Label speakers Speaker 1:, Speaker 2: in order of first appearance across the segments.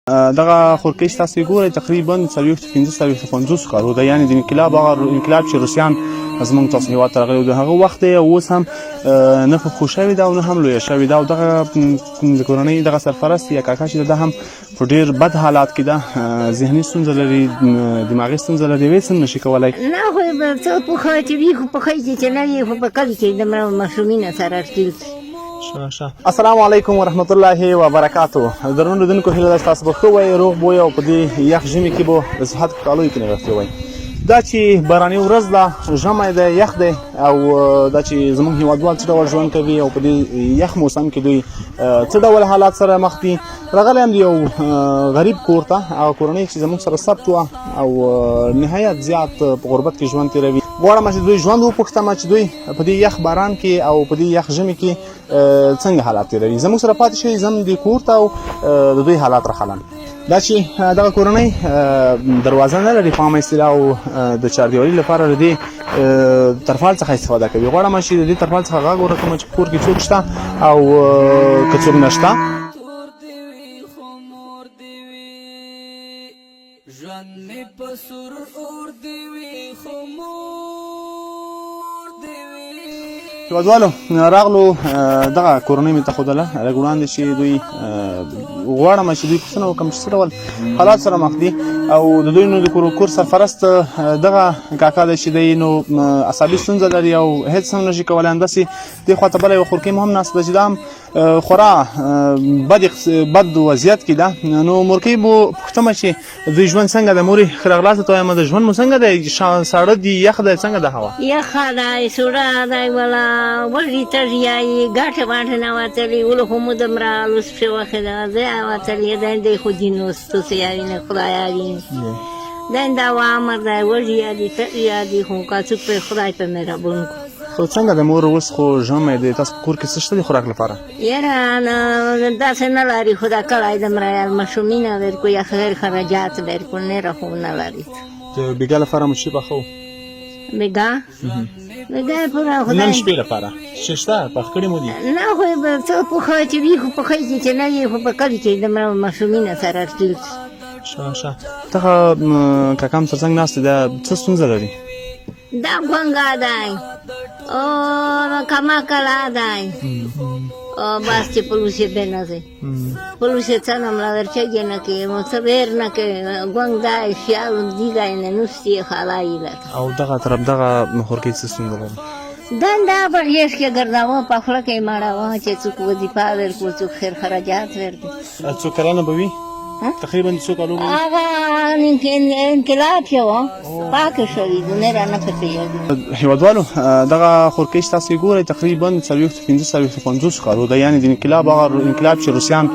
Speaker 1: دغه خورکش تاسو ګورئ تقریبا 45 کالو ده، یعنی د انقلاب چې روسیان زموږ تاسو هېواد ته راغلي د هغه وخت یې اوس هم نه پخو شوې ده او نه هم لویه شوې ده، او دغه د کورنۍ دغه سرپرست یا کاکا چې ده هم په ډېر بد حالات کې ده، ذهني ستونزه لري، دماغي ستونزه لري، ویې څه نشي کولی؟
Speaker 2: نه خو به څه پوښه چې وي خو په ښځې چې نه وي خو په کلي کې د ماشومینه سره اړتیل.
Speaker 1: السلام علیکم ورحمت الله وبرکاتو. درنو لیدونکو هیله ده چې تاسو به ښه وئ، روغ به وئ او په دې یخ ژمي کې به د صحت په کالیو کې نغښتي وئ. دا چې باراني ورځ ده، ژمی دی، یخ دی، او دا چې زموږ هېوادوال څه ډول ژوند کوي او په دې یخ موسم کې دوی څه ډول حالات سره مخ دي. راغلی یم د یو غریب کور ته، او کورنۍ چې زموږ سره ثبت وه او نهایت زیات په غربت کې ژوند تېروي. غواړم چې دوی ژوند وپوښتم چې دوی په دې یخ باران کې او په دې یخ ژمي کې څنګه حالات تېروي. زموږ سره پاتې شئ، زم دې کور ته او د دوی حالات راخلم. دا چې دغه کورنۍ دروازه نه لري په عامه اصطلاح او د چاردیوالي لپاره د دې ترپال څخه استفاده کوي. غواړم چې د دې ترپال څخه غږ ورکړم چې په کور کې څوک شته او که څوک نشته. هېوادوالو راغلو دغه کورنۍ مې ته ښودله لږ وړاندې چې دوی غواړم چې دوی پوښتنه وکړم چې څه ډول حالات سره مخ دي، او د دوی نو د کور سرپرست دغه کاکا دی چې دی نو عصبي ستونزه لري او هېڅ هم نشي کولی. همداسې دې خواته بله یوه خورکۍ هم ناسته ده چې دا هم خورا بد وضعیت کې ده. نو مورکۍ به پوښتمه چې دوی ژوند څنګه ده؟ مورې ښه راغلاست ته وایم، د ژوند مو څنګه دی؟ ساړه دي، یخ دی، څنګه ده هوا؟
Speaker 2: یخه دی، سوړه دی، وله وږي تږي یایي، ګاټه واټه نه وتلي، ولو خو مو دومره لوس پرې وښې ده، زه وتلي دی خو دینو ستوسې یاوینه خدای یاوینه دی دا وامر دی، وږي یادي تږي یادي، خو که څوک پرې خدای په مهربون کړو.
Speaker 1: خو څنګه د مور اوس خو ژمی دی، تاسو په کور کې څه شته د خوراک لپاره؟
Speaker 2: یاره داسې نه لري، خو دا کلی دومره ماشومینه ورکړو یا خیر خراجات ورکړو، نېره خو نه لري.
Speaker 1: د بېګا لپاره مو شي پخوو؟
Speaker 2: بېګا یې پوره خدای
Speaker 1: نن شپې لپاره چې شته پخ کړي مو دي؟
Speaker 2: نه خو به څه پوښه چې وي خو په ښځې چې نه وي خو په کلي کې دومره ماشومینه سره اړتیل.
Speaker 1: دغه کاکا م سره څنګه ناست دی، دا څه ستونزه لري؟
Speaker 2: دا ګونګا دی او کماکلا دی او بس چې پلوس یې بې نه دی، پلوس یې څه نه مړه ورچګې نه کوي، څه بېر نه کوي، ګونګ دی، خیال دی دی نه نوستي خالایي لکه.
Speaker 1: او دغه طرف دغه خورکۍ څه ستونزه لري؟
Speaker 2: دنده په غېږ کې ګرځاوه، په خوله کې یې مړاوه چې څوک وظیفه ورکړو، څوک خیر خراجات ورکړي.
Speaker 1: څو کلانه به وي تقریبا؟ څو کالو به وي؟
Speaker 2: هغه انقلاب چې وه پاکه شوې ده، نه رانه پتېږي.
Speaker 1: هېوادوالو دغه خورکۍ چې تاسو یې ګورئ تقریبا 45 کالو ده، یعنی د انقلاب چې روسیان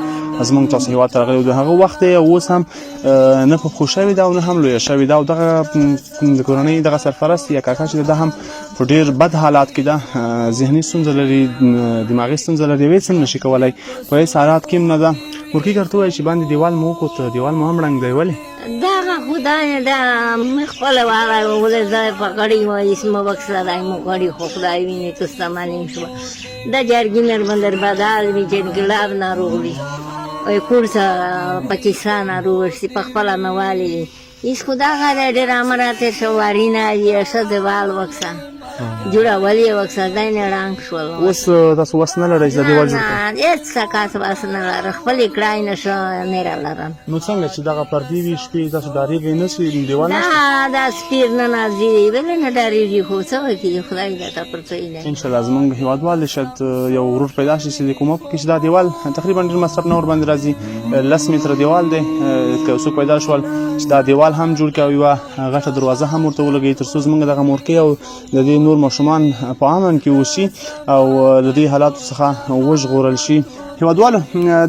Speaker 1: زموږ تاسو هېواد ته راغلي د هغه وخت یې اوس هم نه پخو شوې ده او نه هم لویه شوې ده، او دغه د کورنۍ دغه سرپرست یا کاکا چې ده هم په ډېر بد حالات کې ده، ذهني ستونزه لري، دماغي ستونزه لري، ویې څه نشي کولی، په هېڅ حالات کې هم نه ده. مورکۍ ورته ووایي چې باندې دیوال مو وکوت، دیوال مو هم ړنګ دی، ولې؟
Speaker 2: دغه خدای دا مې خپله واغی ولې زه په غړي و اسمه بکس لدی مو غړي خو خدای ویني تو ستمانیم شوه. دا جرګي مېرمن در بدال وي چې انقلاب ناروغ وي او کورس پاکستان ناروغ شي په خپله مې والي هېڅ خو دغه دی ډېر عمر راتېر شو، وارینه وي ښه دیوال وکسه جوړول یې وکسه دی نه ړنګ شول.
Speaker 1: اوس تاسو وس نه لرئ چې د دیوال جوړ کړئ؟
Speaker 2: هېڅ څه وس نه لرم، خپل یې کړای نه شه نه لرم.
Speaker 1: نو څنګه چې دغه پردې وي شپې تاسو ډارېږئ نه چې دیوال نشته؟
Speaker 2: دا سپیر نه نازي ولې نه ډارېږي، خو څه وکړي خدای درته پر څه دی.
Speaker 1: انشاءالله زموږ هېوادوال شاید یو ورور پیدا شي چې د کومه کې چې دا دیوال تقریبا ډېر مصرف نه ورباندې راځي، 10 متره دیوال دی، که څوک پیدا شول چې دا دیوال هم جوړ کړي او یوه غټه دروازه هم ورته ولګوي تر څو زموږ دغه مورکۍ او د دې نور ماشومان په امن کې اوسي او د دې حالاتو څخه وژغورل شي. هېوادوالو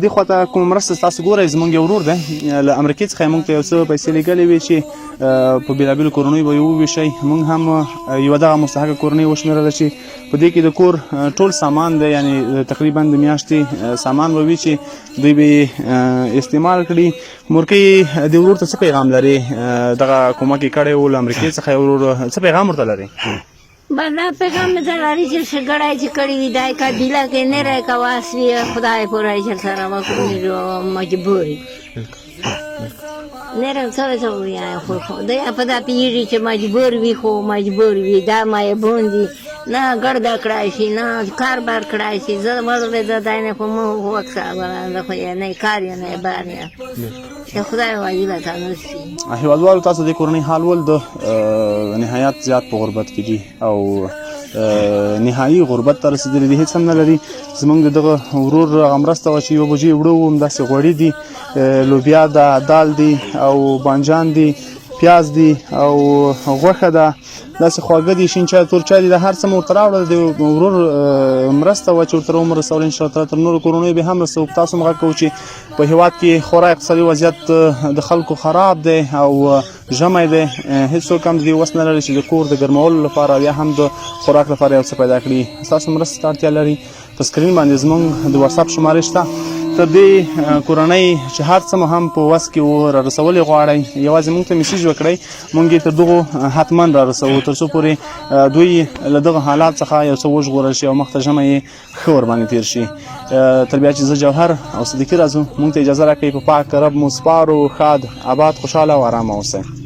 Speaker 1: دې خواته کومه مرسته تاسو ګورئ، زموږ یو ورور دی له امریکې څخه یې موږ ته یو څه پیسې لېږلې وې چې په بېلابېلو کورنیو به یې وویشئ. موږ هم یوه دغه مستحقه کورنۍ وشمېرله چې په دې کې د کور ټول سامان دی، یعنی تقریبا د میاشتې سامان به وي چې دوی به یې استعمال کړي. مورکۍ دې ورور ته څه پیغام لري؟ دغه کومک یې کړی و له امریکې څخه یې ورور، څه پیغام ورته لري؟
Speaker 2: بس دا پیغام مې ته لري چې ښېګړی چې کړي وي دا یې قبیله کې نه رای که واس وي خدای پوره یې سره وکړي مجبور نه را څه څه وایي خو دا په دا پیږي چې مجبور وي خو مجبور وي دا ما بوندي نه ګرځا کړای شي نه کاربار کړای شي زه ورته دا داینه په مو وخت سره خو نه کار نه باندې ته خدای واجب تاسو سي
Speaker 1: هیوادوالو تاسو د کورنۍ حال ول د نهایت زیات په غربت کې دي او نهایي غربت ته رسیدلي دي هیڅ هم نه لري زمونږ دغه ورور غمرسته و چې یوه بجې وړو هم داسې غوړي دي لوبیا ده دال دي او بانجان دي پیاز دي او غوښه ده داسې خواږه دي شین چای تور چای دي د هر څه مو ورته راوړل د ورور مرسته وه چې ورته ومرسول انشاءالله تر نورو کورنیو به هم رسوو تاسو هم غږ کوو چې په هېواد کې خورا اقتصادي وضعیت د خلکو خراب دی او ژمی دی هېڅوک هم د دې وس نه لري چې د کور د ګرمولو لپاره یا هم د خوراک لپاره یو څه پیدا کړي ستاسو مرستې ته اړتیا لري په سکرین باندې زموږ د واتساپ شمارې شته تر دې کورنۍ چې هر څه مو هم په وس کې و را رسولې غواړئ یوازې موږ ته میسیج وکړئ موږ یې تر دغو حتما را رسوو تر څو پورې دوی له دغه حالات څخه یو څه وژغورل شي او مخته ژمی یې ښه ورباندې تېر شي تر بیا چې زه جوهر او صدیقي راځو موږ ته اجازه راکړئ په پاک رب مو سپارو ښاد آباد خوشحاله او ارامه اوسئ